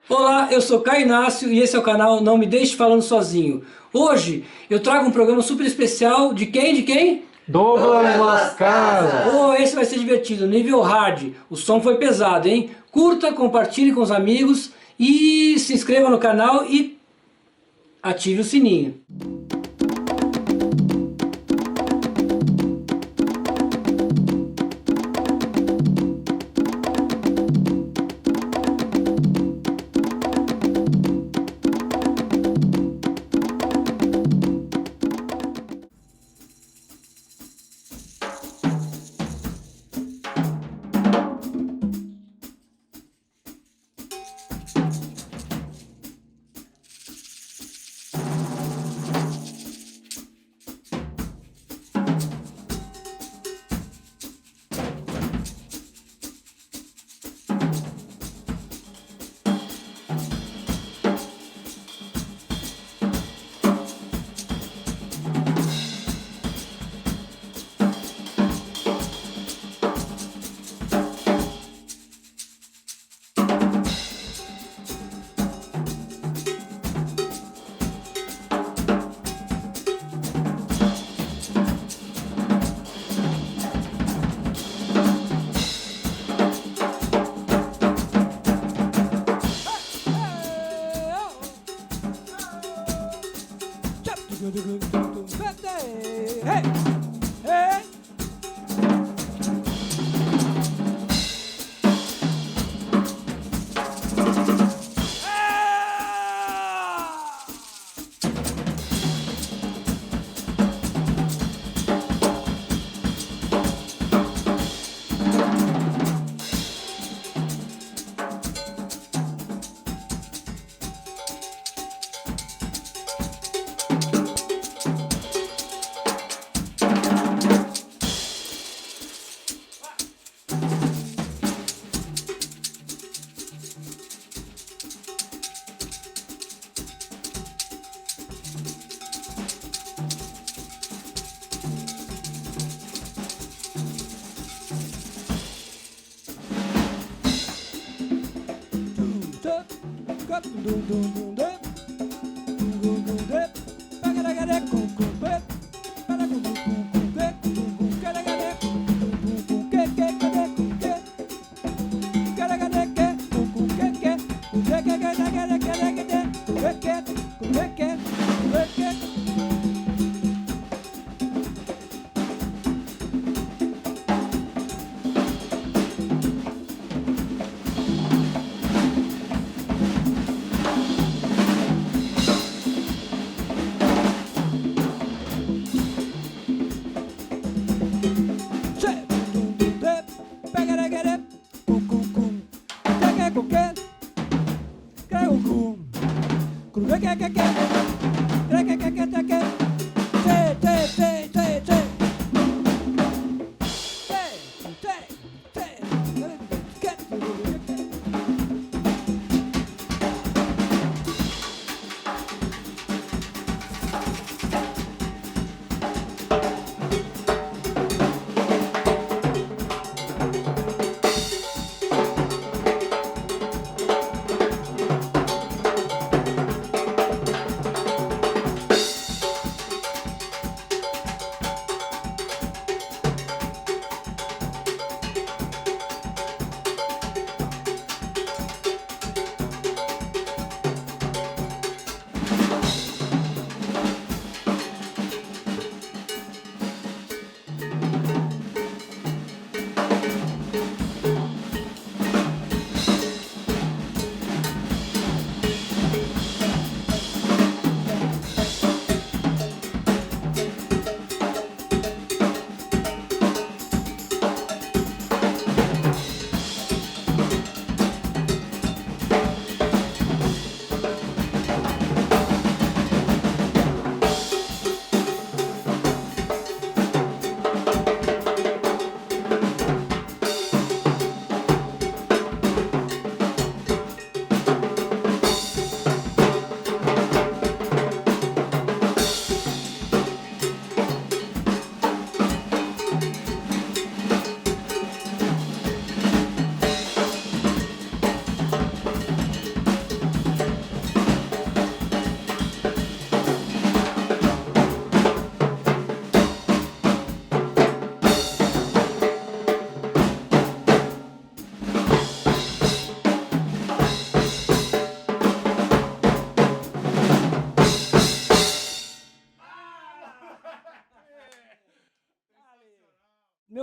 Olá, eu sou Caio Inácio e esse é o canal Não Me Deixe Falando Sozinho. Hoje eu trago um programa super especial de quem? De quem? Douglas Las Casas. Oh, esse vai ser divertido, nível hard. O som foi pesado, hein? Curta, compartilhe com os amigos e se inscreva no canal e ative o sininho. Hey! Hey!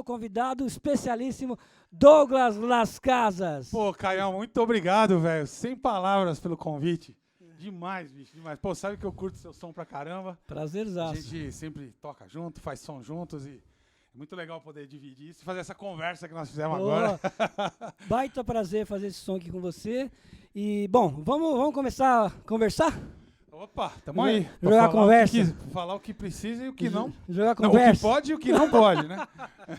meu convidado especialíssimo, Douglas Las Casas. Pô, Caião, muito obrigado, velho. Sem palavras pelo convite. Demais, bicho, demais. Pô, sabe que eu curto seu som pra caramba. A Prazerzaço. gente sempre toca junto, faz som juntos e é muito legal poder dividir isso e fazer essa conversa que nós fizemos agora. Baita prazer fazer esse som aqui com você. E, bom, vamos começar a conversar? Opa, tamo aí. Pra Jogar falar conversa. Falar o que precisa e o que não. Jogar Não, o conversa. que pode e o que não pode, né?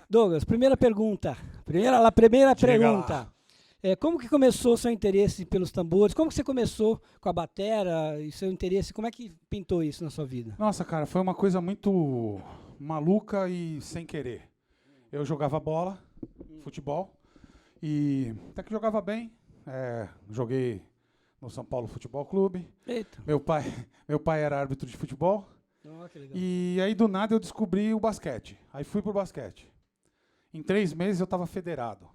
Douglas, primeira pergunta. Primeira Diga pergunta. lá. Como que começou o seu interesse pelos tambores? Como que você começou com a batera e seu interesse? Como é que pintou isso na sua vida? Nossa, cara, foi uma coisa muito maluca e sem querer. Eu jogava bola, futebol, e até que jogava bem. Joguei no São Paulo Futebol Clube. Eita. Meu pai era árbitro de futebol. Oh, que legal. E aí, do nada, eu descobri o basquete. Aí fui pro basquete. Em 3 meses, eu estava federado.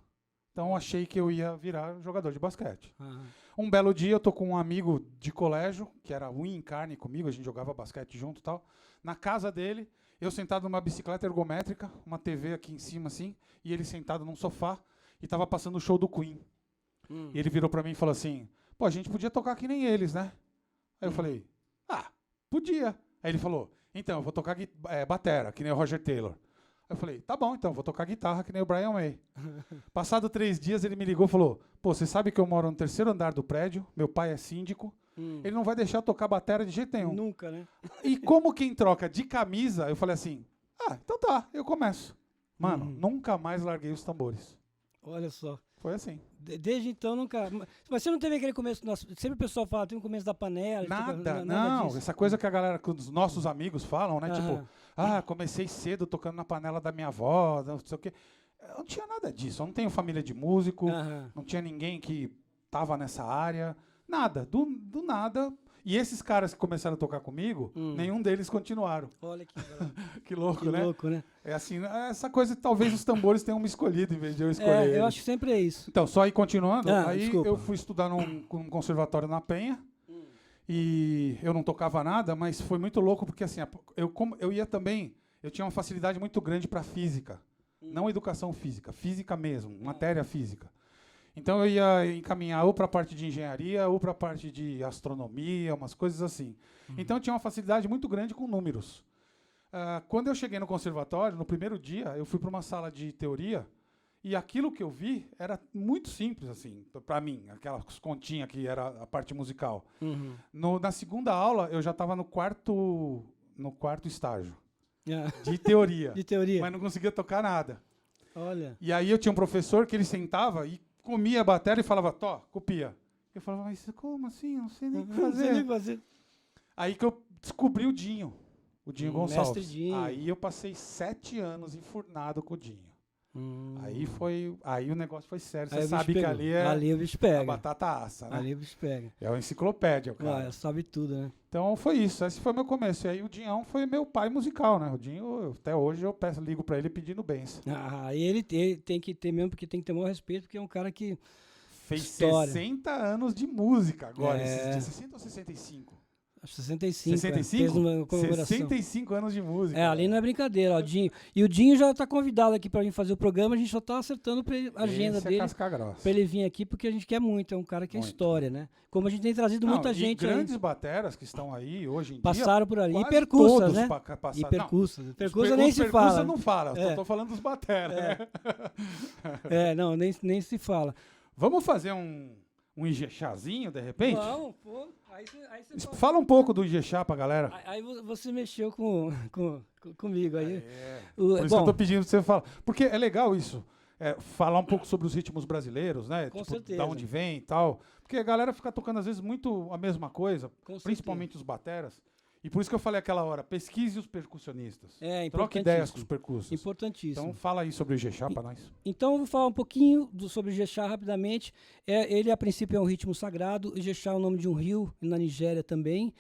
Então, eu achei que eu ia virar jogador de basquete. Aham. Um belo dia, eu tô com um amigo de colégio, que era unha em carne comigo, a gente jogava basquete junto e tal. Na casa dele, eu sentado numa bicicleta ergométrica, uma TV aqui em cima, assim, e ele sentado num sofá, e tava passando o show do Queen. E ele virou pra mim e falou assim, pô, a gente podia tocar que nem eles, né? Aí eu falei, podia. Aí ele falou, então, eu vou tocar batera, que nem o Roger Taylor. Aí eu falei, tá bom, então, vou tocar guitarra que nem o Brian May. Passado 3 dias, ele me ligou e falou, pô, você sabe que eu moro no 3º andar do prédio, meu pai é síndico, ele não vai deixar eu tocar batera de jeito nenhum. Nunca, né? E como quem troca de camisa, eu falei assim, então tá, eu começo. Mano, nunca mais larguei os tambores. Olha só. Foi assim. Desde então nunca. Mas você não teve aquele começo. Sempre o pessoal fala, tem um começo da panela. Nada, nada não. disso. Essa coisa que a galera, que os nossos amigos falam, né? Aham. Tipo, comecei cedo tocando na panela da minha avó, não sei o quê. Eu não tinha nada disso. Eu não tenho família de músico, Aham. não tinha ninguém que tava nessa área. Nada, do nada. E esses caras que começaram a tocar comigo, nenhum deles continuaram. Olha que, Que louco, que né? louco, né? É assim, essa coisa, talvez os tambores tenham me escolhido em vez de eu escolher Eu eles. acho que sempre é isso. Então, só aí continuando, aí desculpa. eu fui estudar num conservatório na Penha, e eu não tocava nada, mas foi muito louco, porque assim, eu ia também, eu tinha uma facilidade muito grande para física, não educação física, física mesmo, matéria física. Então eu ia encaminhar ou para a parte de engenharia, ou para a parte de astronomia, umas coisas assim. Então eu tinha uma facilidade muito grande com números. Quando eu cheguei no conservatório, no primeiro dia, eu fui para uma sala de teoria, e aquilo que eu vi era muito simples, assim, para mim, aquelas continhas que era a parte musical. Na segunda aula, eu já estava no quarto estágio de teoria, De teoria. mas não conseguia tocar nada. Olha. E aí eu tinha um professor que ele sentava e comia a bateria e falava, copia. Eu falava, mas como assim? Eu não sei nem o que Não sei nem fazer. fazer. Aí que eu descobri o Dinho Gonçalves. Mestre Dinho. Aí eu passei 7 anos enfurnado com o Dinho. Aí o negócio foi sério. Aí Você o sabe bicho que pegou. ali é Ali o bicho a pega. batata assa, né? Ali o bicho pega. É uma enciclopédia, cara. Olha, sabe tudo, né? Então foi isso, esse foi meu começo. E aí o Dinhão foi meu pai musical, né? O Dinho, até hoje eu ligo pra ele pedindo bênção. E ele tem que ter mesmo, porque tem que ter o maior respeito, porque é um cara que... Fez História. 60 anos de música agora, É. esses dias. 60 ou 65? Acho 65. 65? Fez uma comemoração. 65 anos de música. Ali não é brincadeira, ó, Dinho. E o Dinho já tá convidado aqui pra vir fazer o programa, a gente só tá acertando a agenda Esse é dele casca grossa. pra ele vir aqui, porque a gente quer muito, é um cara que é Muito. história, né? Como a gente tem trazido Não, muita e gente aí, grandes bateras que estão aí hoje em dia. passaram por ali. E quase percussas, todos né? passaram. E Não, percussas. os Percussa nem se percussa fala. não fala, É. tô falando dos bateras, né? Não, nem se fala. Vamos fazer um Ijexazinho, de repente? Não, pô, aí você fala. Fala um pouco do Ijexá pra galera. Aí você mexeu comigo aí. Por isso que eu tô pedindo pra você falar. Porque é legal isso. Falar um pouco sobre os ritmos brasileiros, né? Com Tipo, certeza. da onde vem e tal. Porque a galera fica tocando, às vezes, muito a mesma coisa, Com principalmente os bateras. E por isso que eu falei aquela hora, pesquise os percussionistas. É, Troque ideias com importantíssimo. os percussos. Importantíssimo. Então fala aí sobre o Ijexá pra nós. Então eu vou falar um pouquinho sobre o Ijexá rapidamente. Ele, a princípio, é um ritmo sagrado. Ijexá é o nome de um rio na Nigéria também.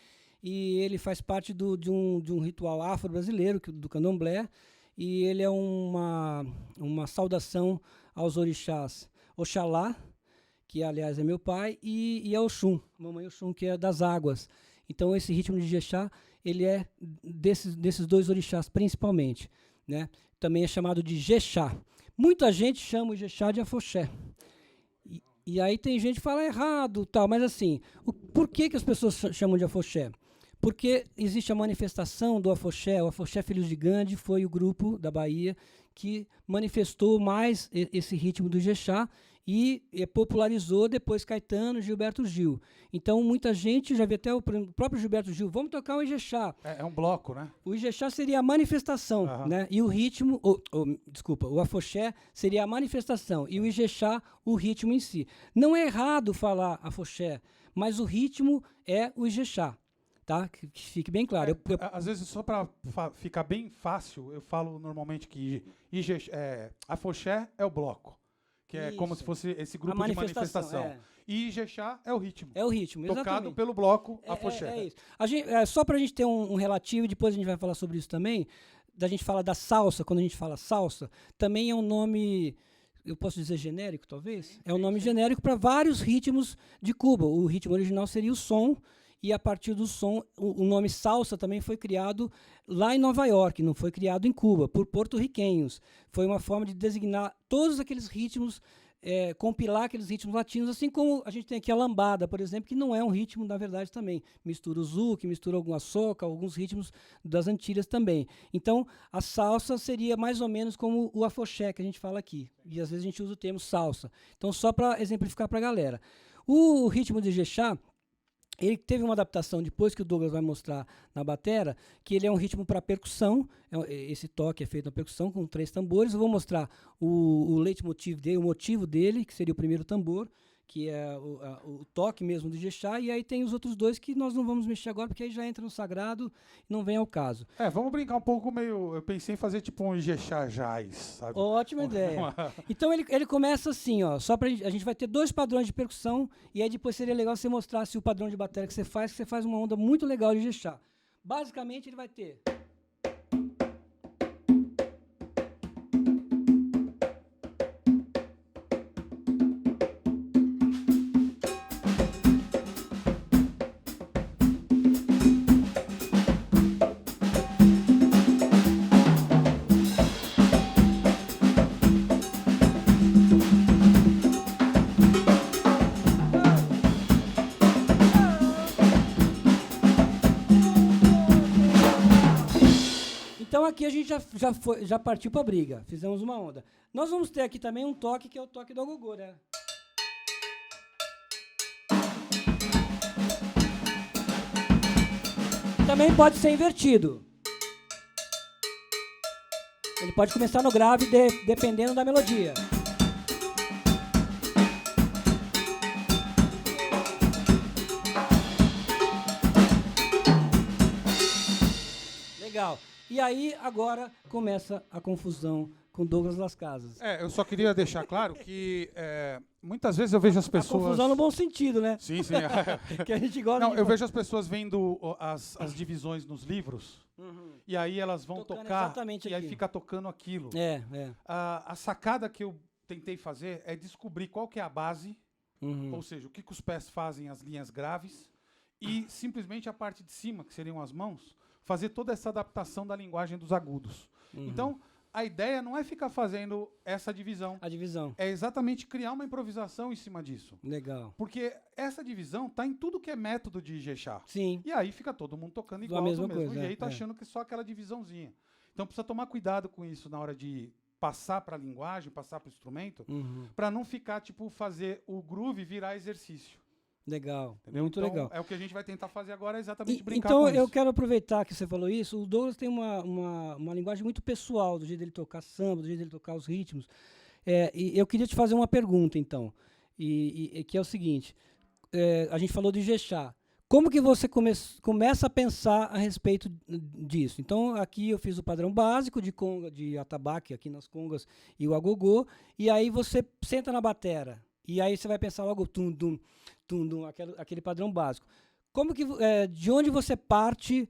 E ele faz parte de um ritual afro-brasileiro, do candomblé. E ele é uma saudação aos orixás Oxalá, que aliás é meu pai, e a Oxum, mamãe Oxum, que é das águas. Então esse ritmo de Ijexá, ele é desses dois orixás principalmente, né? também é chamado de Ijexá. Muita gente chama o Ijexá de afoxé. E aí tem gente que fala errado, tal, mas assim, por que as pessoas chamam de afoxé? Porque existe a manifestação do afoxé. O Afoxé Filhos de Gandhi foi o grupo da Bahia que manifestou mais esse ritmo do Ijexá e popularizou depois Caetano, Gilberto Gil. Então muita gente, já vi até o próprio Gilberto Gil, vamos tocar o Ijexá. É um bloco, né? O Ijexá seria a manifestação, né? E o ritmo, desculpa, o afoxé seria a manifestação e o Ijexá o ritmo em si. Não é errado falar afoxé, mas o ritmo é o Ijexá. Tá? Que fique bem claro. Às vezes, só para ficar bem fácil, eu falo normalmente que afoxé é o bloco, que é como se fosse esse grupo de manifestação. E Ijexá é o ritmo. É o ritmo, exatamente. Tocado pelo bloco afoxé. É isso. Só para a gente ter um relativo, e depois a gente vai falar sobre isso também, da gente fala da salsa, quando a gente fala salsa, também é um nome... Eu posso dizer genérico, talvez? É um nome genérico para vários ritmos de Cuba. O ritmo original seria o som, e a partir do som, o nome salsa também foi criado lá em Nova York, não foi criado em Cuba, por porto-riquenhos. Foi uma forma de designar todos aqueles ritmos, compilar aqueles ritmos latinos, assim como a gente tem aqui a lambada, por exemplo, que não é um ritmo, na verdade, também. Mistura o zouk, mistura alguma soca, alguns ritmos das Antilhas também. Então, a salsa seria mais ou menos como o afoxé que a gente fala aqui. E às vezes a gente usa o termo salsa. Então, só para exemplificar para a galera. O ritmo de Ijexá, ele teve uma adaptação depois que o Douglas vai mostrar na batera, que ele é um ritmo para percussão. Esse toque é feito na percussão com 3 tambores. Eu vou mostrar o leitmotiv dele, o motivo dele, que seria o primeiro tambor, que é o toque mesmo do Ijexá, e aí tem os outros 2 que nós não vamos mexer agora, porque aí já entra no sagrado e não vem ao caso. Vamos brincar um pouco meio... Eu pensei em fazer tipo um Ijexá jazz, sabe? Ótima ideia. Então ele começa assim, ó, só pra a gente vai ter 2 padrões de percussão, e aí depois seria legal você mostrar se o padrão de bateria que você faz uma onda muito legal de Ijexá. Basicamente ele vai ter... Então aqui a gente já partiu para a briga, fizemos uma onda. Nós vamos ter aqui também um toque que é o toque do agogô, né? Também pode ser invertido. Ele pode começar no grave dependendo da melodia. Legal. E aí, agora, começa a confusão com Douglas Las Casas. Eu só queria deixar claro que muitas vezes eu vejo as pessoas... A confusão no bom sentido, né? Sim, sim. Que a gente gosta eu vejo as pessoas vendo as divisões nos livros, e aí elas vão tocar, e aí fica tocando aquilo. A sacada que eu tentei fazer é descobrir qual que é a base, ou seja, o que os pés fazem, as linhas graves, e simplesmente a parte de cima, que seriam as mãos, fazer toda essa adaptação da linguagem dos agudos. Então, a ideia não é ficar fazendo essa divisão. A divisão. É exatamente criar uma improvisação em cima disso. Legal. Porque essa divisão está em tudo que é método de Ijexá. Sim. E aí fica todo mundo tocando igual, do mesmo coisa, jeito, achando que é só aquela divisãozinha. Então, precisa tomar cuidado com isso na hora de passar para a linguagem, passar para o instrumento, para não ficar, tipo, fazer o groove virar exercício. Legal, entendeu? Muito então, legal. É o que a gente vai tentar fazer agora, é exatamente brincar então, com isso. Então, eu quero aproveitar que você falou isso. O Douglas tem uma linguagem muito pessoal, do jeito dele tocar samba, do jeito dele tocar os ritmos. E eu queria te fazer uma pergunta, então, que é o seguinte. A gente falou de Ijexá. Como que você começa a pensar a respeito disso? Então, aqui eu fiz o padrão básico de conga, de atabaque, aqui nas congas, e o agogô, e aí você senta na batera. E aí você vai pensar logo tum-dum, tum-dum, aquele padrão básico. De onde você parte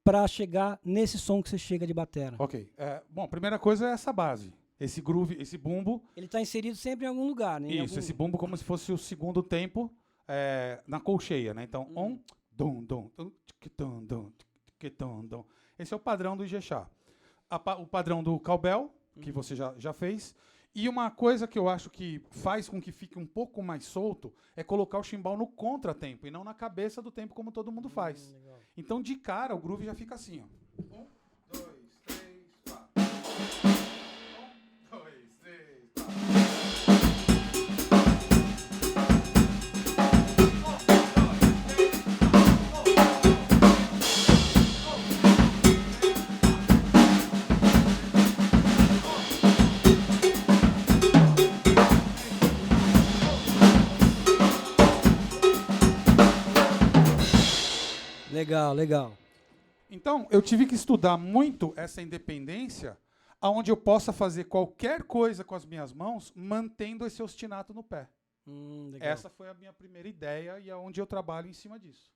para chegar nesse som que você chega de batera? Ok. Bom, a primeira coisa é essa base. Esse groove, esse bumbo. Ele está inserido sempre em algum lugar, né? Isso, esse bumbo como se fosse o segundo tempo na colcheia, né? Então, dum, dum, dum, dum, dum. Esse é o padrão do Ijexá. o padrão do cowbell, que você já fez. E uma coisa que eu acho que faz com que fique um pouco mais solto é colocar o chimbal no contratempo e não na cabeça do tempo como todo mundo faz. Então, de cara, o groove já fica assim, ó. 1, 2, 3, 4. 1, 2, 3, 4. Legal, legal. Então, eu tive que estudar muito essa independência, aonde eu possa fazer qualquer coisa com as minhas mãos, mantendo esse ostinato no pé. Legal. Essa foi a minha primeira ideia e é onde eu trabalho em cima disso.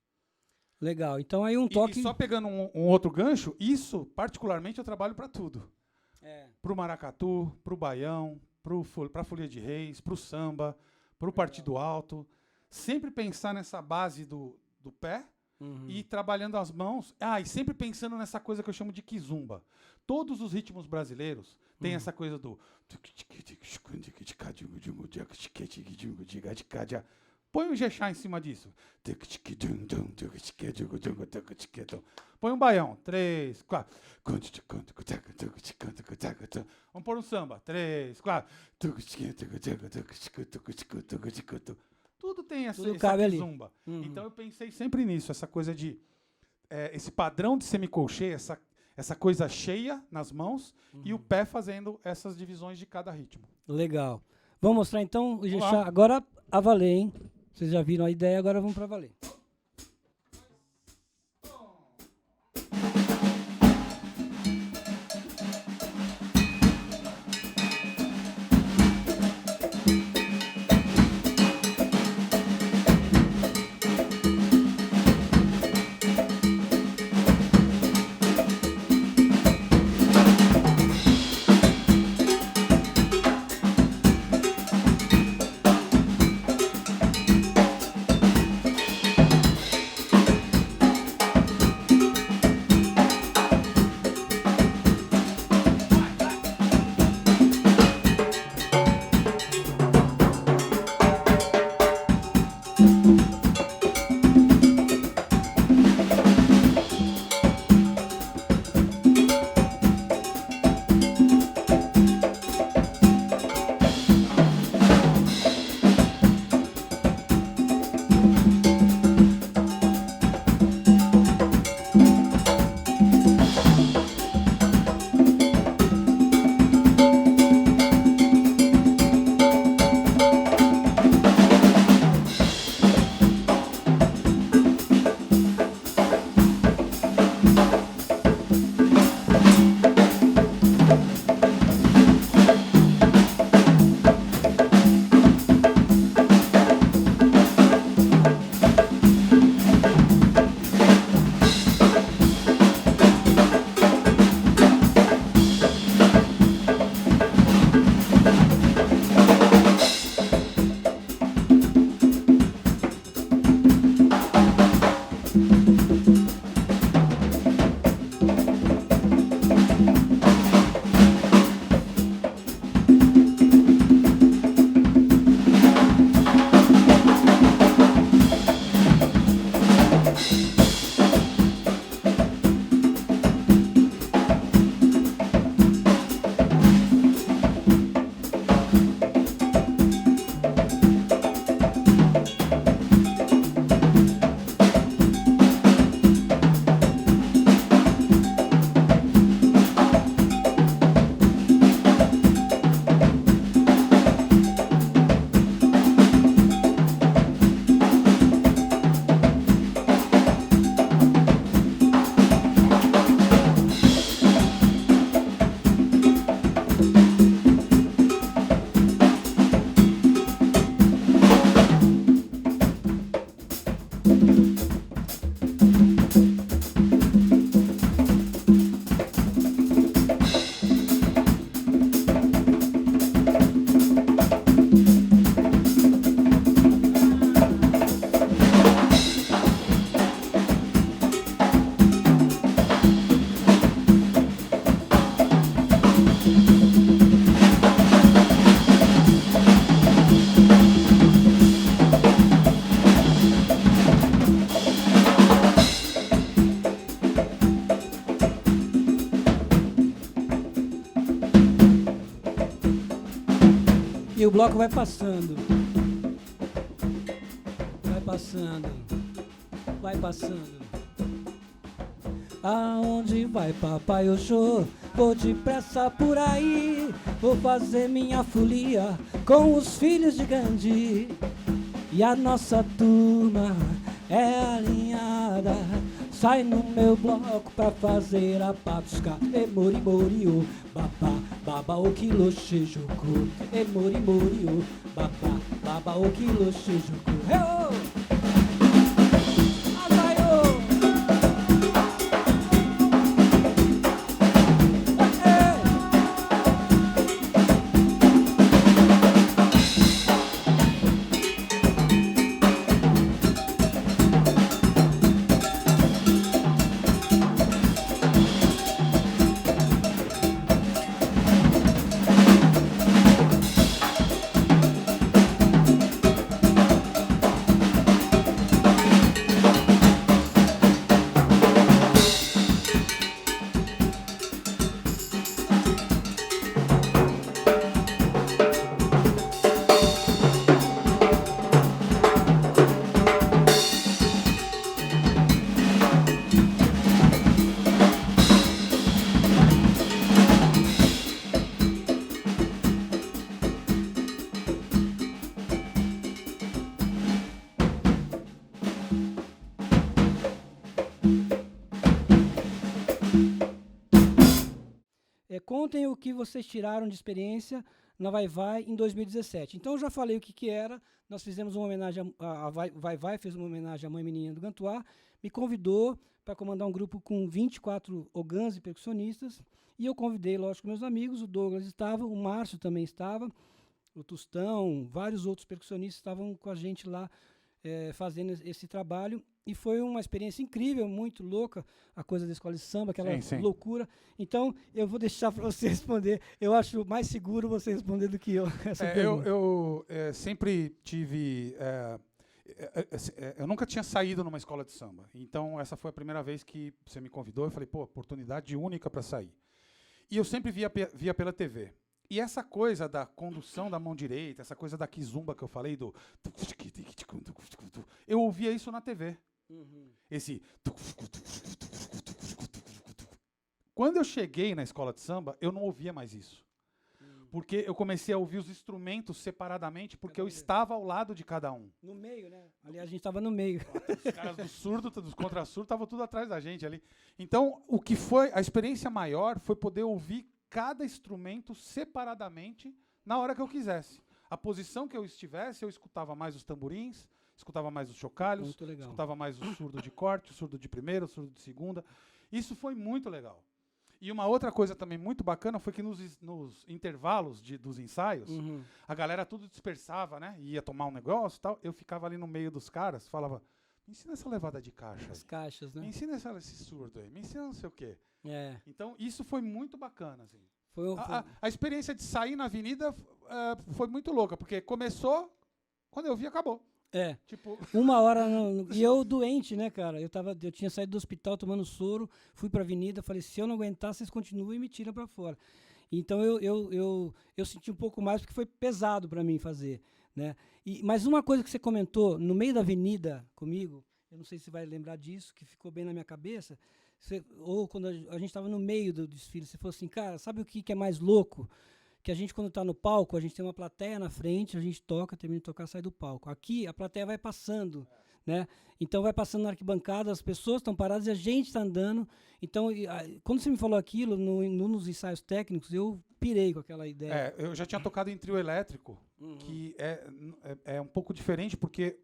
Legal. Então aí um toque... E só pegando um outro gancho, isso, particularmente, eu trabalho para tudo. Para o maracatu, para o baião, para a folia de reis, para o samba, para o partido alto. Sempre pensar nessa base do pé, e trabalhando as mãos. E sempre pensando nessa coisa que eu chamo de kizumba. Todos os ritmos brasileiros têm essa coisa do... Põe um jexá em cima disso. Põe um baião. 3, 4. Vamos pôr um samba. 3, 4. Tudo tem essa kizumba. Então eu pensei sempre nisso, essa coisa de esse padrão de semicolcheia, essa coisa cheia nas mãos e o pé fazendo essas divisões de cada ritmo. Legal. Vamos mostrar então o jexá agora a valer, hein? Vocês já viram a ideia, agora vamos para valer. bloco vai passando. Vai passando. Vai passando. Aonde vai papai Oxô? Vou depressa por aí. Vou fazer minha folia com os filhos de Gandhi. E a nossa turma é alinhada. Sai no meu bloco pra fazer a patusca. E mori mori o babá, baba o quilo shijuku. E mori mori o babá, baba o quilo shijuku. Contem o que vocês tiraram de experiência na Vai Vai em 2017. Então, eu já falei o que era. Nós fizemos uma homenagem, a Vai Vai fez uma homenagem à mãe menina do Gantuá, me convidou para comandar um grupo com 24 ogãs e percussionistas, e eu convidei, lógico, meus amigos, o Douglas estava, o Márcio também estava, o Tostão, vários outros percussionistas estavam com a gente lá fazendo esse trabalho, e foi uma experiência incrível, muito louca, a coisa da escola de samba, aquela loucura. Então, eu vou deixar para você responder. Eu acho mais seguro você responder do que eu. Eu sempre tive... eu nunca tinha saído numa escola de samba. Então, essa foi a primeira vez que você me convidou. Eu falei, pô, oportunidade única para sair. E eu sempre via pela TV. E essa coisa da condução da mão direita, essa coisa da kizumba que eu falei, eu ouvia isso na TV. Esse... Quando eu cheguei na escola de samba, eu não ouvia mais isso. Porque eu comecei a ouvir os instrumentos separadamente, porque eu estava ao lado de cada um. No meio, né? Aliás, a gente estava no meio. Os caras do surdo, dos contra-surdo, estavam tudo atrás da gente ali. Então, o que foi a experiência maior foi poder ouvir cada instrumento separadamente na hora que eu quisesse. A posição que eu estivesse, eu escutava mais os tamborins, escutava mais os chocalhos, escutava mais o surdo de corte, o surdo de primeira, o surdo de segunda. Isso foi muito legal. E uma outra coisa também muito bacana foi que nos intervalos dos ensaios, a galera tudo dispersava, né? Ia tomar um negócio e tal. Eu ficava ali no meio dos caras, falava, me ensina essa levada de caixa. As caixas, né? Me ensina esse surdo aí, me ensina não sei o quê. Então, isso foi muito bacana, assim. A experiência de sair na avenida foi muito louca, porque começou, quando eu vi, acabou. Tipo... Uma hora... E eu doente, né, cara? Eu tinha saído do hospital tomando soro, fui pra avenida, falei, se eu não aguentar, vocês continuam e me tiram pra fora. Então, eu senti um pouco mais, porque foi pesado pra mim fazer, né? Mas uma coisa que você comentou, no meio da avenida comigo, eu não sei se você vai lembrar disso, que ficou bem na minha cabeça, ou quando a gente estava no meio do desfile, você falou assim, cara, sabe o que é mais louco? Que a gente, quando está no palco, a gente tem uma plateia na frente, a gente toca, termina de tocar, sai do palco. Aqui, a plateia vai passando, né? Então, vai passando na arquibancada, as pessoas estão paradas e a gente está andando. Então, quando você me falou aquilo, nos ensaios técnicos, eu pirei com aquela ideia. Eu já tinha tocado em trio elétrico, que é um pouco diferente, porque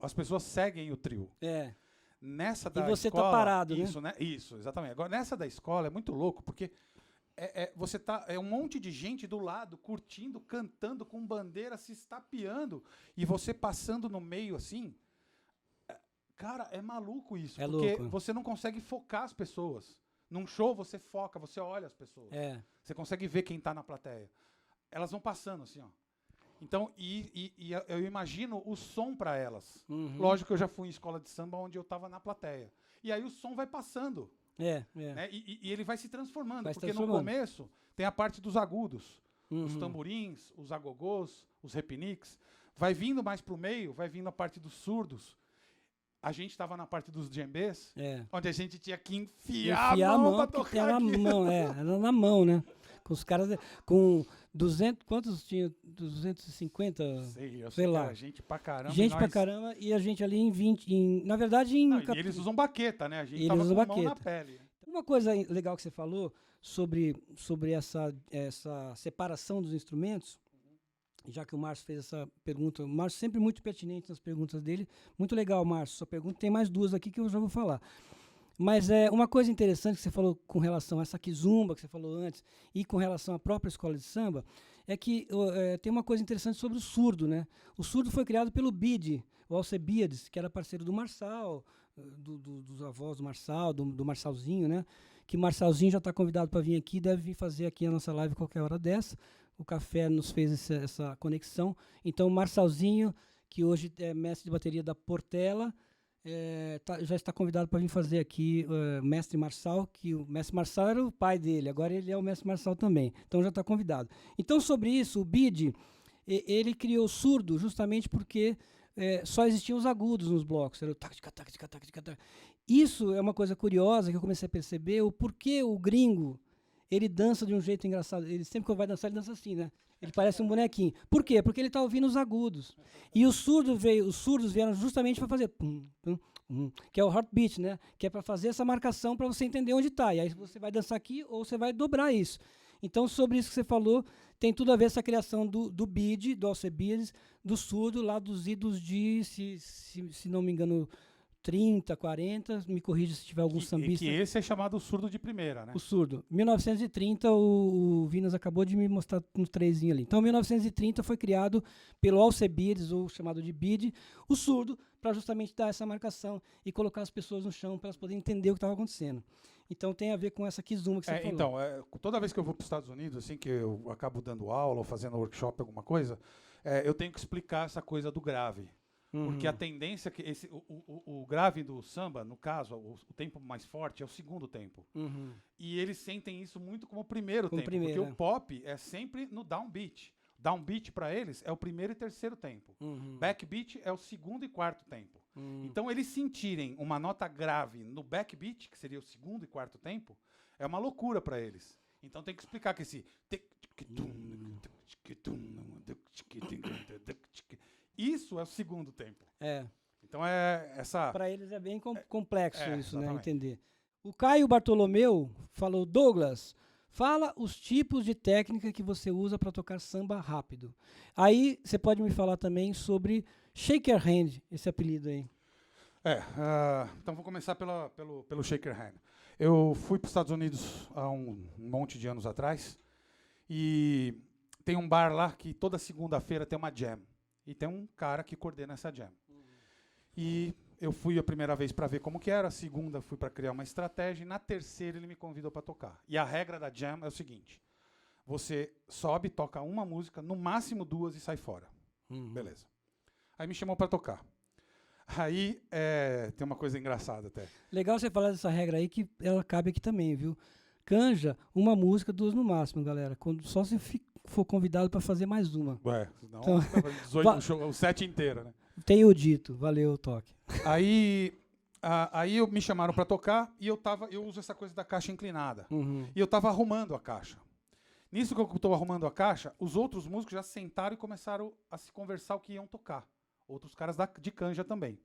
as pessoas seguem o trio. Nessa da e você escola, tá parado, isso, né? Isso, exatamente. Agora, nessa da escola é muito louco, porque um monte de gente do lado, curtindo, cantando, com bandeira, se estapeando, e você passando no meio assim. Cara, é maluco isso, porque louco. Você não consegue focar as pessoas. Num show você foca, você olha as pessoas. Você consegue ver quem está na plateia. Elas vão passando assim, ó. Então, eu imagino o som para elas. Lógico que eu já fui em escola de samba onde eu estava na plateia. E aí o som vai passando. Né? E ele vai se transformando. No começo tem a parte dos agudos. Os tamborins, os agogôs, os repiniques, vai vindo mais pro meio, vai vindo a parte dos surdos. A gente estava na parte dos djembês, onde a gente tinha que enfiar a mão pra tocar era aquilo. na mão, era na mão, né? Com os caras com 200, quantos tinha? 250? Sei lá. Era gente pra caramba. Gente pra caramba, e a gente ali em 20, na verdade em... Não, e eles usam baqueta, né? A gente tava com a mão na pele. Uma coisa legal que você falou sobre essa separação dos instrumentos, já que o Márcio fez essa pergunta, o Márcio sempre muito pertinente nas perguntas dele. Muito legal, Márcio, sua pergunta. Tem mais duas aqui que eu já vou falar. Mas uma coisa interessante que você falou com relação a essa kizumba que você falou antes e com relação à própria escola de samba, é que tem uma coisa interessante sobre o surdo, né? O surdo foi criado pelo Bide, o Alcebiades, que era parceiro do Marçal, dos avós do Marçal, do Marçalzinho, né? Que Marçalzinho já está convidado para vir aqui, deve vir fazer aqui a nossa live qualquer hora dessa. O Café nos fez essa conexão. Então, o Marçalzinho, que hoje é mestre de bateria da Portela, já está convidado para vir fazer aqui Mestre Marçal, que o Mestre Marçal era o pai dele, agora ele é o Mestre Marçal também. Então, já está convidado. Então, sobre isso, o Bide, ele criou o surdo justamente porque só existiam os agudos nos blocos. Era o tac, tac, tac, tac, tac. Isso é uma coisa curiosa que eu comecei a perceber, o porquê o gringo ele dança de um jeito engraçado. Ele sempre que vai dançar, ele dança assim, né? Ele parece um bonequinho. Por quê? Porque ele está ouvindo os agudos. E os surdos vieram justamente para fazer pum, pum, pum, que é o heartbeat, né? Que é para fazer essa marcação para você entender onde está. E aí você vai dançar aqui ou você vai dobrar isso. Então, sobre isso que você falou, tem tudo a ver essa criação do Bide, do Alcebiades, do surdo, lá dos idos de, se não me engano, 30, 40, me corrija se tiver algum sambista. E que esse é chamado surdo de primeira, né? O surdo. 1930, o Vinas acabou de me mostrar um trezinho ali. Então, 1930 foi criado pelo Alcebiades, ou chamado de Bide, o surdo, para justamente dar essa marcação e colocar as pessoas no chão para elas poderem entender o que estava acontecendo. Então, tem a ver com essa kizumba que você falou. Então, toda vez que eu vou para os Estados Unidos, assim, que eu acabo dando aula ou fazendo workshop, alguma coisa, eu tenho que explicar essa coisa do grave. Porque a tendência que o grave do samba, no caso, o tempo mais forte é o segundo tempo. E eles sentem isso muito como o primeiro tempo, porque o pop é sempre no downbeat. Downbeat para eles é o primeiro e terceiro tempo. Backbeat é o segundo e quarto tempo. Então eles sentirem uma nota grave no backbeat, que seria o segundo e quarto tempo, é uma loucura para eles. Então tem que explicar que esse isso é o segundo tempo. Então essa... Para eles é bem complexo isso, né? Exatamente. Entender. O Caio Bartolomeu falou, Douglas, fala os tipos de técnica que você usa para tocar samba rápido. Aí você pode me falar também sobre Shaker Hand, esse apelido aí. Então vou começar pelo Shaker Hand. Eu fui para os Estados Unidos há um monte de anos atrás e tem um bar lá que toda segunda-feira tem uma jam. E tem um cara que coordena essa jam. E eu fui a primeira vez para ver como que era, a segunda fui para criar uma estratégia, e na terceira ele me convidou para tocar. E a regra da jam é o seguinte, você sobe, toca uma música, no máximo duas e sai fora. Beleza. Aí me chamou para tocar. Aí tem uma coisa engraçada até. Legal você falar dessa regra aí, que ela cabe aqui também, viu? Canja, uma música, duas no máximo, galera. Só se for convidado para fazer mais uma. Senão Então, 18, o set inteiro, né? Tenho dito, valeu o toque. Aí me chamaram para tocar e eu uso essa coisa da caixa inclinada. E eu estava arrumando a caixa. Nisso que eu estou arrumando a caixa, os outros músicos já sentaram e começaram a se conversar o que iam tocar. Outros caras de canja também.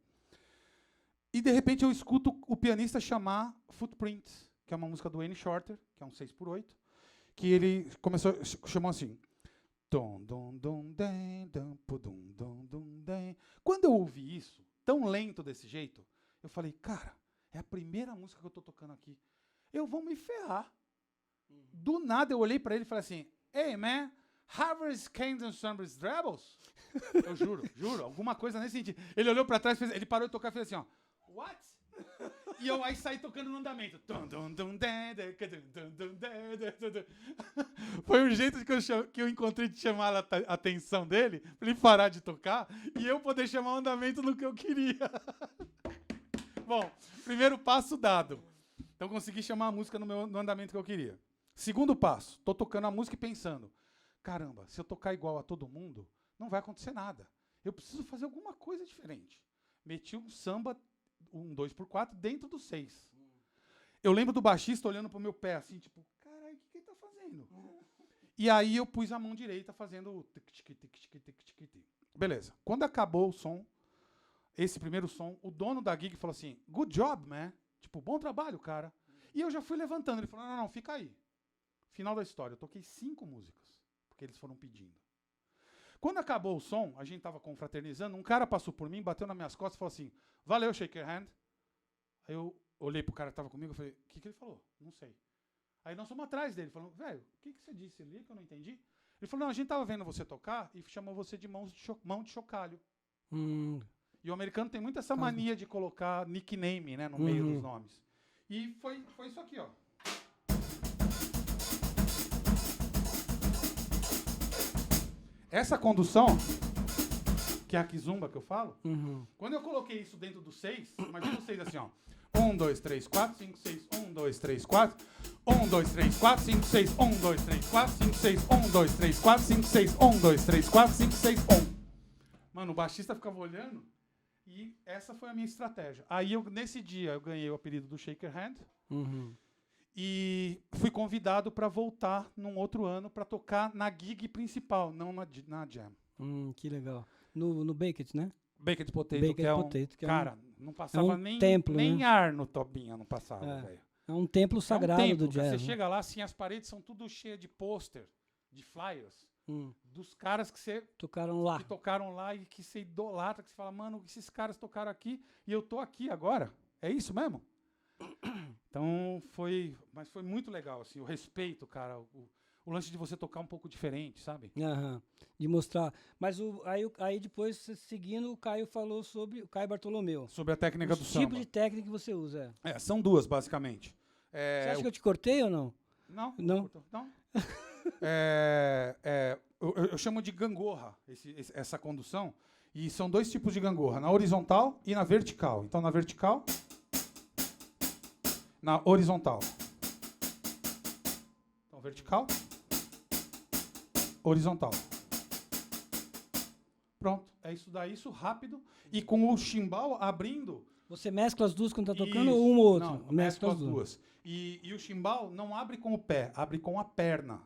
E de repente eu escuto o pianista chamar Footprints, que é uma música do Wayne Shorter, que é um 6x8, que ele chamou assim. Quando eu ouvi isso, tão lento desse jeito, eu falei, cara, é a primeira música que eu tô tocando aqui. Eu vou me ferrar. Do nada eu olhei pra ele e falei assim, hey man, Harvard's Canton Sunburst Drabbles? Eu juro, alguma coisa nesse sentido. Ele olhou pra trás, ele parou de tocar e fez assim, ó, what? E eu aí saí tocando no andamento. Foi um jeito que eu encontrei de chamar a atenção dele, pra ele parar de tocar, e eu poder chamar o andamento no que eu queria. Bom, primeiro passo dado. Então consegui chamar a música no andamento que eu queria. Segundo passo, tô tocando a música e pensando, caramba, se eu tocar igual a todo mundo, não vai acontecer nada. Eu preciso fazer alguma coisa diferente. Meti um samba, um 2x4, dentro do 6. Eu lembro do baixista olhando pro meu pé, assim, tipo, caralho, o que ele tá fazendo? E aí eu pus a mão direita fazendo o tic-tic-tic-tic-tic-tic. Beleza. Quando acabou o som, esse primeiro som, o dono da gig falou assim, good job, man. Tipo, bom trabalho, cara. E eu já fui levantando. Ele falou, não, fica aí. Final da história. Eu toquei 5 músicas, porque eles foram pedindo. Quando acabou o som, a gente tava confraternizando, um cara passou por mim, bateu nas minhas costas e falou assim, valeu, shake your hand. Aí eu olhei pro cara que tava comigo e falei, o que ele falou? Não sei. Aí nós fomos atrás dele, falando, velho, o que você disse ali que eu não entendi? Ele falou, não, a gente tava vendo você tocar e chamou você de mão de chocalho. E o americano tem muito essa mania de colocar nickname, né, no meio dos nomes. E foi isso aqui, ó. Essa condução, que é a kizumba que eu falo, quando eu coloquei isso dentro do 6, imagina o 6 assim, ó. 1, 2, 3, 4, 5, 6, 1, 2, 3, 4, 1, 2, 3, 4, 5, 6, 1, 2, 3, 4, 5, 6, 1, 2, 3, 4, 5, 6, 1, 2, 3, 4, 5, 6, 1. Mano, o baixista ficava olhando e essa foi a minha estratégia. Aí, nesse dia, eu ganhei o apelido do Shaker Hand e fui convidado para voltar num outro ano para tocar na gig principal, não na jam. Que legal. No Baked, né? Baked Potato, Baked que é um... Potato, que é cara, não passava nem, templo, nem né? ar no Tobinha, não passava, velho. É um templo sagrado é um templo, do jazz. Você né? chega lá, assim, as paredes são tudo cheias de pôster, de flyers, dos caras que você Tocaram lá. que tocaram lá e que você idolatra, que você fala, mano, esses caras tocaram aqui e eu tô aqui agora. É isso mesmo? Então mas foi muito legal, assim, o respeito, cara, o lance de você tocar um pouco diferente, sabe? De mostrar. Mas aí depois, seguindo, o Caio falou sobre o Caio Bartolomeu. Sobre a técnica do samba. Tipo de técnica que você usa. São duas, basicamente. Você acha que eu te cortei ou não? Não. Não? Não. Eu chamo de gangorra, essa condução. E são 2 tipos de gangorra, na horizontal e na vertical. Então, na vertical, na horizontal. Então, vertical, horizontal. Pronto, é isso daí, isso rápido. E com o chimbal abrindo... Você mescla as duas quando tá tocando Isso. ou uma ou outra? Não, mescla as duas. E o chimbal não abre com o pé, abre com a perna.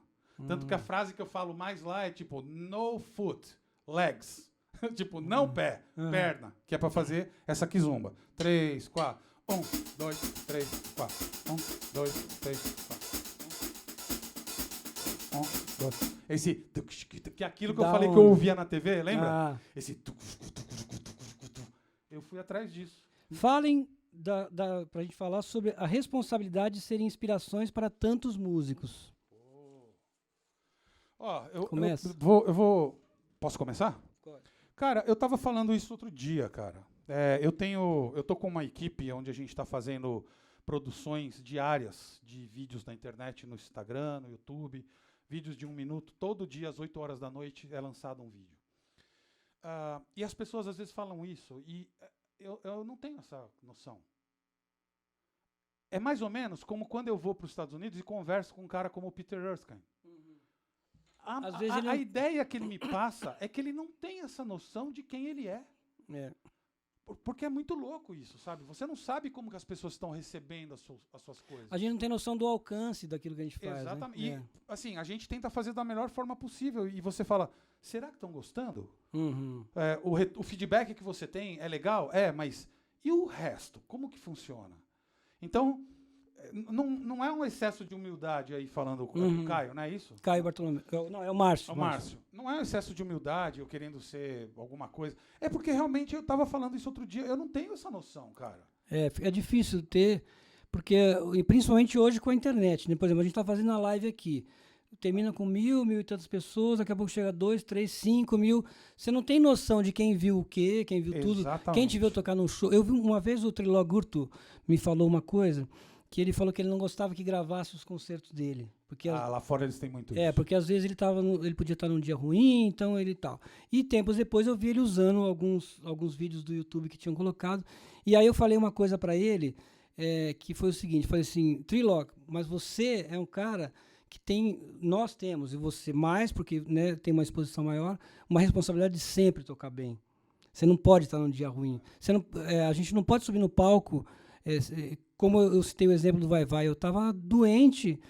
Tanto que a frase que eu falo mais lá é tipo, no foot, legs. Tipo, não pé, perna. Que é pra fazer essa kizumba. 3, 4. 1, 2, 3, 4. 1, 2, 3, 4. 1, 2. Esse... Que é aquilo que eu falei que eu ouvia na TV, lembra? Esse... Eu fui atrás disso. Falem pra gente falar sobre a responsabilidade de serem inspirações para tantos músicos. Eu vou... Posso começar? Pode. Cara, eu tava falando isso outro dia, cara. Eu tô com uma equipe onde a gente está fazendo produções diárias de vídeos na internet, no Instagram, no YouTube, vídeos de 1 minuto. Todo dia, às 8 horas da noite, é lançado um vídeo. E as pessoas às vezes falam isso, e eu não tenho essa noção. É mais ou menos como quando eu vou para os Estados Unidos e converso com um cara como o Peter Erskine. Às vezes A ideia que ele me passa é que ele não tem essa noção de quem ele é. Porque é muito louco isso, sabe? Você não sabe como que as pessoas estão recebendo as suas coisas. A gente não tem noção do alcance daquilo que a gente faz. Exatamente. Né? E, assim, a gente tenta fazer da melhor forma possível. E você fala, será que estão gostando? O feedback que você tem é legal? Mas e o resto? Como que funciona? Então... Não é um excesso de humildade aí falando com o Caio, não é isso? Caio Bartolomeu. Não, é o Márcio. É o Márcio. Não é um excesso de humildade, eu querendo ser alguma coisa. É porque realmente eu estava falando isso outro dia. Eu não tenho essa noção, cara. É difícil ter, porque, e principalmente hoje com a internet, né? Por exemplo, a gente está fazendo a live aqui. Termina com 1.000 e tantas pessoas, daqui a pouco chega 2, 3, 5 mil. Você não tem noção de quem viu o quê, quem viu tudo. Quem te viu tocar num show. Eu vi uma vez o Triló Gurto me falou uma coisa... que ele falou que ele não gostava que gravasse os concertos dele. Porque lá fora eles têm muito isso. Porque às vezes ele podia estar num dia ruim, então ele tal. E tempos depois eu vi ele usando alguns vídeos do YouTube que tinham colocado. E aí eu falei uma coisa para ele, que foi o seguinte, falei assim, Triló, mas você é um cara que nós temos, e você mais, porque, né, tem uma exposição maior, uma responsabilidade de sempre tocar bem. Você não pode estar num dia ruim. A gente não pode subir no palco, como eu citei o exemplo do Vai Vai, eu estava doente,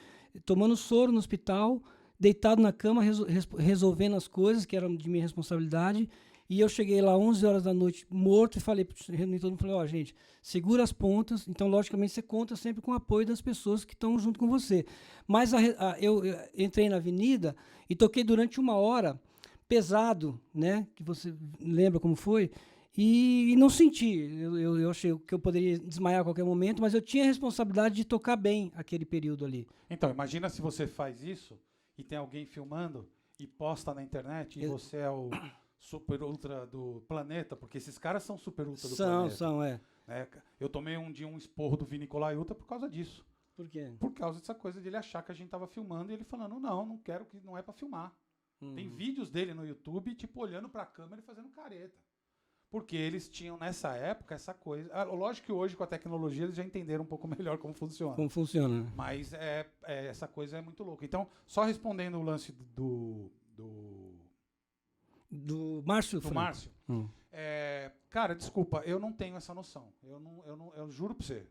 tomando soro no hospital, deitado na cama, resolvendo as coisas que eram de minha responsabilidade, e eu cheguei lá 11 horas da noite, morto, e falei, reuni todo mundo, falei, gente, segura as pontas. Então, logicamente, você conta sempre com o apoio das pessoas que estão junto com você. Mas eu entrei na avenida e toquei durante 1 hora, pesado, né, que você lembra como foi, e não senti. Eu achei que eu poderia desmaiar a qualquer momento, mas eu tinha a responsabilidade de tocar bem aquele período ali. Então, imagina se você faz isso e tem alguém filmando e posta na internet e você é o super ultra do planeta, porque esses caras são super ultra do planeta. São, né? Eu tomei um dia um esporro do Vini Colaiuta por causa disso. Por quê? Por causa dessa coisa de ele achar que a gente tava filmando e ele falando, não quero, que não é pra filmar. Tem vídeos dele no YouTube, tipo, olhando pra câmera e fazendo careta. Porque eles tinham, nessa época, essa coisa... lógico que hoje, com a tecnologia, eles já entenderam um pouco melhor como funciona. Como funciona, né? Mas essa coisa é muito louca. Então, só respondendo o lance do Márcio. do Márcio. Cara, desculpa, eu não tenho essa noção. Eu juro pra você.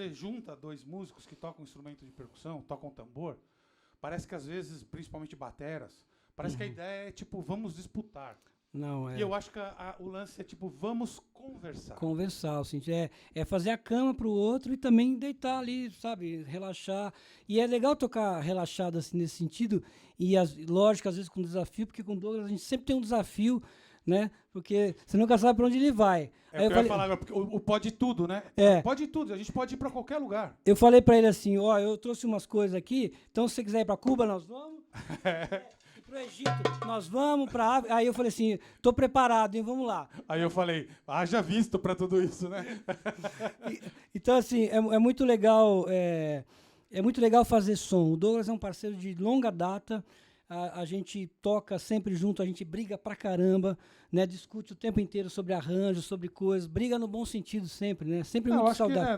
você junta dois músicos que tocam instrumento de percussão, tocam tambor, parece que às vezes, principalmente bateras, parece que a ideia é tipo, vamos disputar. Não, é. E eu acho que o lance é tipo, vamos conversar. Conversar, assim, é fazer a cama pro outro e também deitar ali, sabe, relaxar. E é legal tocar relaxado assim nesse sentido, e lógico, às vezes com desafio, porque com o Douglas a gente sempre tem um desafio, né? Porque você nunca sabe para onde ele vai. É o que eu ia falar agora, porque o pode tudo, né? É. Pode tudo, a gente pode ir para qualquer lugar. Eu falei para ele assim, ó, eu trouxe umas coisas aqui, então se você quiser ir para Cuba, nós vamos. Pro Egito, nós vamos para África. Aí eu falei assim, tô preparado, hein, vamos lá. Aí eu falei, haja visto para tudo isso, né? Então, assim, é muito legal, é muito legal fazer som. O Douglas é um parceiro de longa data, a gente toca sempre junto, a gente briga pra caramba, né? Discute o tempo inteiro sobre arranjos, sobre coisas, briga no bom sentido sempre, né? Sempre Não, muito acho saudável.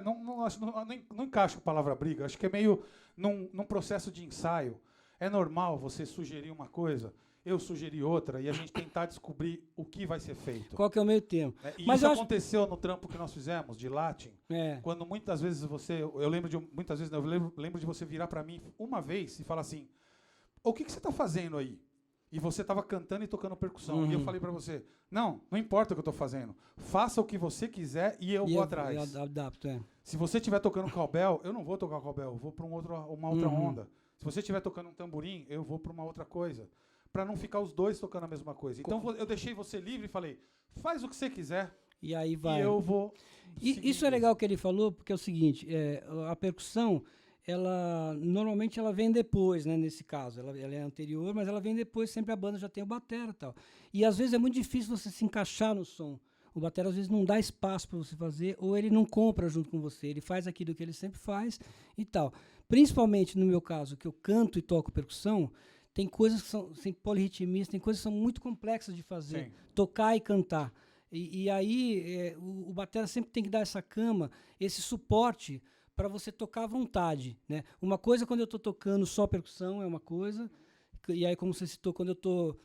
que não encaixa a palavra briga, acho que é meio num processo de ensaio. É normal você sugerir uma coisa, eu sugerir outra, e a gente tentar descobrir o que vai ser feito. Qual que é o meio termo? E Mas isso eu acho- aconteceu no trampo que nós fizemos, de Latin, É. quando muitas vezes eu lembro de você virar para mim uma vez e falar assim, o que você está fazendo aí? E você estava cantando e tocando percussão. E eu falei para você, não importa o que eu estou fazendo, faça o que você quiser e eu vou atrás. Eu adapto, é. Se você estiver tocando cowbell, eu não vou tocar cowbell, eu vou para uma outra onda. Se você estiver tocando um tamborim, eu vou para uma outra coisa. Para não ficar os dois tocando a mesma coisa. Então eu deixei você livre e falei, faz o que você quiser E aí vai. e eu vou seguir Isso é legal que ele falou, porque é o seguinte, a percussão, normalmente ela vem depois, né, nesse caso. Ela é anterior, mas ela vem depois, sempre a banda já tem o batera e tal. E às vezes é muito difícil você se encaixar no som. O batera às vezes não dá espaço para você fazer, ou ele não compra junto com você. Ele faz aquilo que ele sempre faz e tal. Principalmente no meu caso, que eu canto e toco percussão, tem coisas que são assim, polirritmistas, tem coisas que são muito complexas de fazer. Sim. Tocar e cantar. E aí o batera sempre tem que dar essa cama, esse suporte para você tocar à vontade, né? Uma coisa quando eu estou tocando só percussão é uma coisa, e aí como você citou, quando eu estou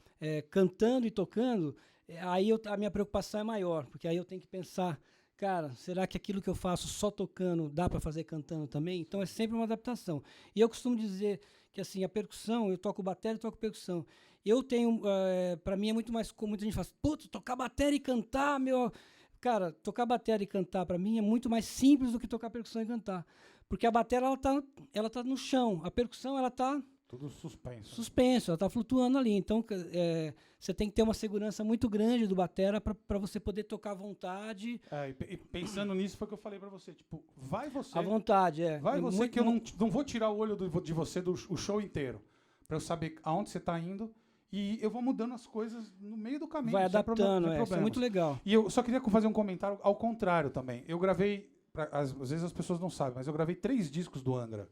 cantando e tocando, aí a minha preocupação é maior, porque aí eu tenho que pensar, cara, será que aquilo que eu faço só tocando dá para fazer cantando também? Então é sempre uma adaptação. E eu costumo dizer que assim, a percussão, eu toco bateria e toco percussão. Eu tenho, para mim é muito mais comum, muita gente fala, putz, tocar bateria e cantar, meu... Cara, tocar bateria e cantar para mim é muito mais simples do que tocar percussão e cantar. Porque a bateria ela tá no chão, a percussão ela tá tudo suspenso. suspenso, ela tá flutuando ali. Então você tem que ter uma segurança muito grande do batera para você poder tocar à vontade. E pensando nisso foi o que eu falei para você, tipo, vai você. À vontade, Vai você muito, que eu não vou tirar o olho de você o show inteiro, para eu saber aonde você tá indo. E eu vou mudando as coisas no meio do caminho. vai sem adaptando, sem isso é muito legal. E eu só queria fazer um comentário ao contrário também. Eu gravei, às vezes as pessoas não sabem, mas eu gravei 3 discos do Angra.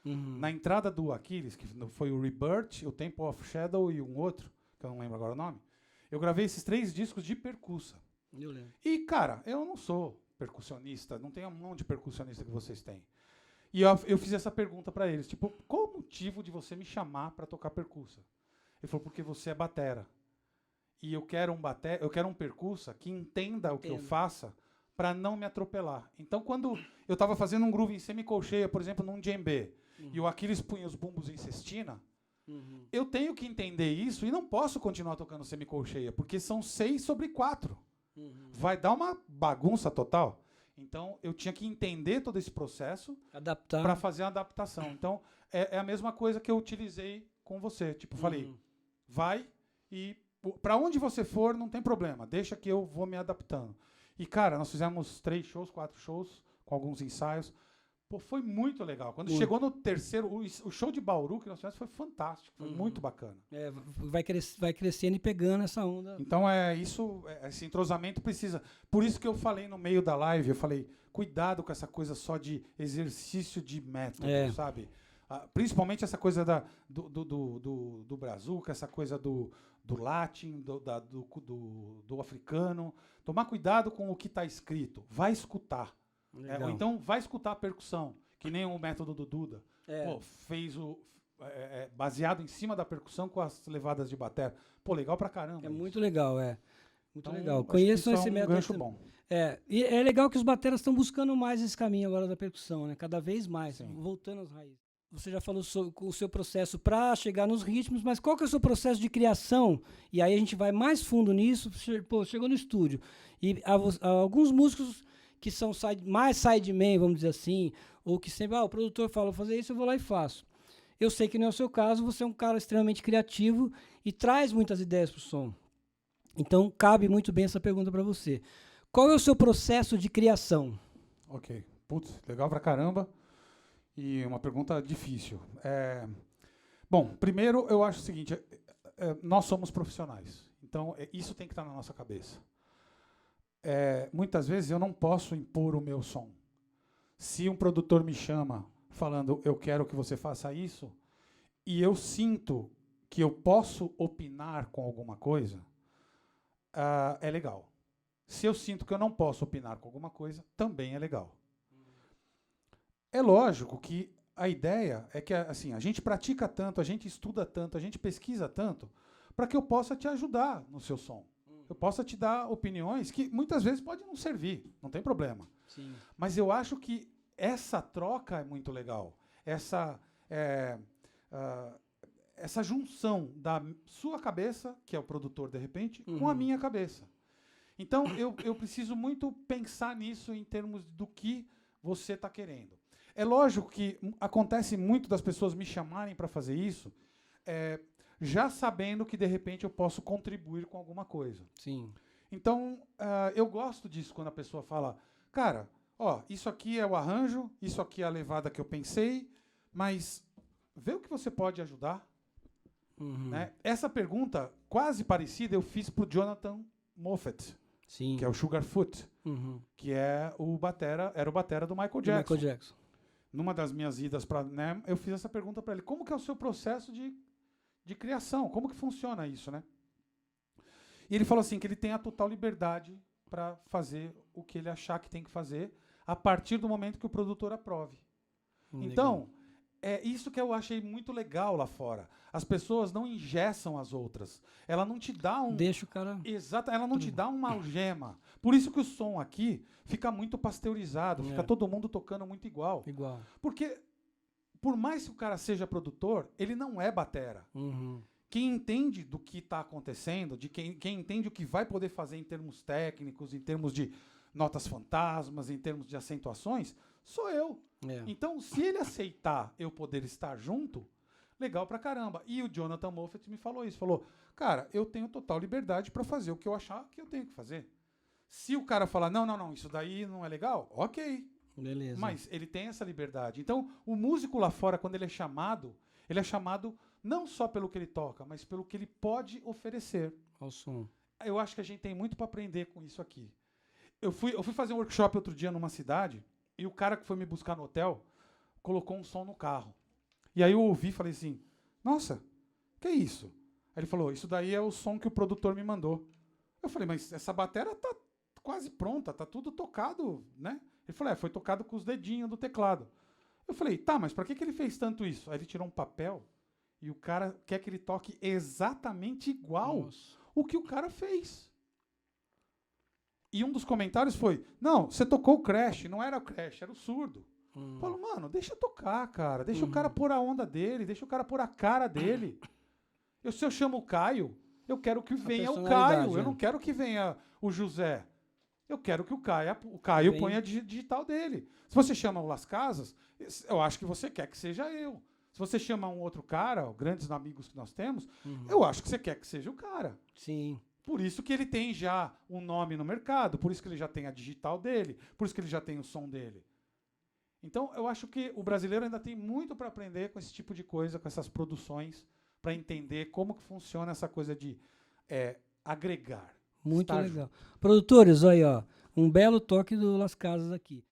Na entrada do Aquiles, que foi o Rebirth, o Temple of Shadow e um outro, que eu não lembro agora o nome, eu gravei esses 3 discos de percussa. Eu lembro. E, cara, eu não sou percussionista, não tenho a mão de percussionista que vocês têm. E eu fiz essa pergunta para eles, tipo, qual o motivo de você me chamar para tocar percussa? Ele falou, porque você é batera. E eu quero um percussa que entenda o que eu faça para não me atropelar. Então, quando eu estava fazendo um groove em semicolcheia, por exemplo, num djembe, e o Aquiles punha os bumbos em cestina, eu tenho que entender isso e não posso continuar tocando semicolcheia, porque são 6/4. Vai dar uma bagunça total. Então, eu tinha que entender todo esse processo para fazer a adaptação. Então, é a mesma coisa que eu utilizei com você. Tipo, falei, vai e para onde você for, não tem problema. Deixa que eu vou me adaptando. E, cara, nós fizemos 3 shows, 4 shows, com alguns ensaios. Pô, foi muito legal. Quando chegou no terceiro, o show de Bauru que nós fizemos foi fantástico. Foi muito bacana. Vai crescendo e pegando essa onda. Então, esse entrosamento precisa. Por isso que eu falei no meio da live, eu falei, cuidado com essa coisa só de exercício de método, sabe? Principalmente essa coisa do brazuca, essa coisa do latim, do africano. Tomar cuidado com o que está escrito. Vai escutar. Ou então vai escutar a percussão, que nem o método do Duda. Pô, fez baseado em cima da percussão com as levadas de bateria. Pô, legal pra caramba. É muito legal, Muito então, legal. acho que Conheçam isso esse é um método. gancho bom. E é legal que os bateras estão buscando mais esse caminho agora da percussão, né? Cada vez mais, Sim. voltando às raízes. Você já falou com o seu processo para chegar nos ritmos, mas qual que é o seu processo de criação? E aí a gente vai mais fundo nisso. Pô, chegou no estúdio e alguns músicos que são mais sideman, vamos dizer assim, ou que sempre, o produtor fala, vou fazer isso, eu vou lá e faço. Eu sei que não é o seu caso, você é um cara extremamente criativo e traz muitas ideias para o som. Então, cabe muito bem essa pergunta para você. Qual é o seu processo de criação? Ok. Putz, legal pra caramba. E uma pergunta difícil. Bom, primeiro eu acho o seguinte, nós somos profissionais. Então, isso tem que estar na nossa cabeça. Muitas vezes eu não posso impor o meu som. Se um produtor me chama falando, eu quero que você faça isso, e eu sinto que eu posso opinar com alguma coisa, é legal. Se eu sinto que eu não posso opinar com alguma coisa, também é legal. É lógico que a ideia é que assim, a gente pratica tanto, a gente estuda tanto, a gente pesquisa tanto, para que eu possa te ajudar no seu som. Eu possa te dar opiniões que muitas vezes podem não servir, não tem problema. Sim. Mas eu acho que essa troca é muito legal. Essa junção da sua cabeça, que é o produtor de repente, com a minha cabeça. Então, eu preciso muito pensar nisso em termos do que você está querendo. É lógico que acontece muito das pessoas me chamarem para fazer isso, já sabendo que, de repente, eu posso contribuir com alguma coisa. Sim. Então, eu gosto disso quando a pessoa fala, cara, isso aqui é o arranjo, isso aqui é a levada que eu pensei, mas vê o que você pode ajudar. Né? Essa pergunta, quase parecida, eu fiz para o Jonathan Moffett, Sim. que é o Sugarfoot, que era o batera do Michael Jackson. Michael Jackson. Numa das minhas idas para NAMM, eu fiz essa pergunta para ele. Como que é o seu processo de criação? Como que funciona isso, né? E ele falou assim, que ele tem a total liberdade para fazer o que ele achar que tem que fazer a partir do momento que o produtor aprove. Então, é isso que eu achei muito legal lá fora. As pessoas não engessam as outras. Ela não te dá Deixa o cara... Exato, ela não te dá uma algema. Por isso que o som aqui fica muito pasteurizado, fica todo mundo tocando muito igual. Igual. Porque, por mais que o cara seja produtor, ele não é batera. Quem entende do que está acontecendo, quem entende o que vai poder fazer em termos técnicos, em termos de notas fantasmas, em termos de acentuações, sou eu. Então, se ele aceitar eu poder estar junto, legal pra caramba. E o Jonathan Moffett me falou isso. Falou, cara, eu tenho total liberdade para fazer o que eu achar que eu tenho que fazer. Se o cara falar, não, isso daí não é legal, ok. Beleza. Mas ele tem essa liberdade. Então, o músico lá fora, quando ele é chamado não só pelo que ele toca, mas pelo que ele pode oferecer ao som. Eu acho que a gente tem muito para aprender com isso aqui. Eu fui fazer um workshop outro dia numa cidade, e o cara que foi me buscar no hotel colocou um som no carro. E aí eu ouvi e falei assim, nossa, que é isso? Aí ele falou, isso daí é o som que o produtor me mandou. Eu falei, mas essa bateria tá quase pronta, tá tudo tocado, né? Ele falou, foi tocado com os dedinhos do teclado. Eu falei, tá, mas pra que ele fez tanto isso? Aí ele tirou um papel e o cara quer que ele toque exatamente igual o que o cara fez. E um dos comentários foi, não, você tocou o Crash, não era o Crash, era o surdo. Eu falo, mano, deixa tocar, cara, deixa o cara pôr a onda dele, deixa o cara pôr a cara dele. Se eu chamo o Caio, eu quero que venha o Caio, eu não quero que venha o José. Eu quero que o Caio ponha a digital dele. Se você chama o Las Casas, eu acho que você quer que seja eu. Se você chama um outro cara, grandes amigos que nós temos, eu acho que você quer que seja o cara. Sim. Por isso que ele tem já um nome no mercado, por isso que ele já tem a digital dele, por isso que ele já tem o som dele. Então, eu acho que o brasileiro ainda tem muito para aprender com esse tipo de coisa, com essas produções, para entender como que funciona essa coisa de agregar. Muito legal. Produtores, olha aí, ó, um belo toque do Las Casas aqui.